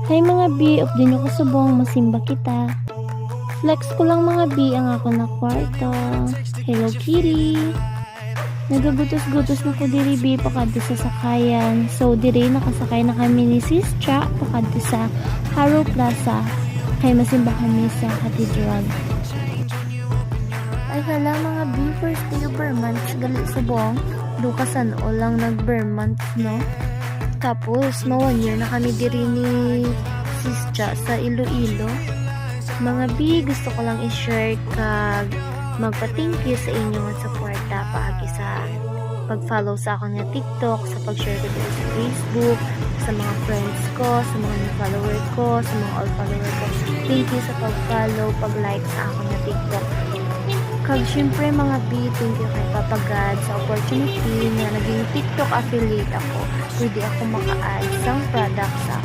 Hay mga bi, of din ko subong, masimba kita. Flex ko lang mga bi ang ako na kwarto. Hello Kitty. Nagagutos-gutos na ko diri bi pakadto sa sakayan. So diri nakasakay na kami ni Sis Cha pakadto sa Haro Plaza. Kay masimba kami sa Cathedral. Ay hala mga bi, first day of months gali subong. Dukasan o lang nag-bare months no. Tapos, 1 year na kami diri ni Sis Cha sa Iloilo. Mga bi, gusto ko lang i-share kag magpa-thank you sa inyo at suporta paagi sa pag-follow sa akong nga TikTok, sa pag-share ko dito sa Facebook, sa mga friends ko, sa mga new follower ko, sa mga old follower ko. Thank you sa pag-follow, pag-like sa akong nga TikTok. Kag syempre mga bi, thank you kay Papa God sa opportunity na naging TikTok affiliate ako. Pwede ako maka-add sang product sa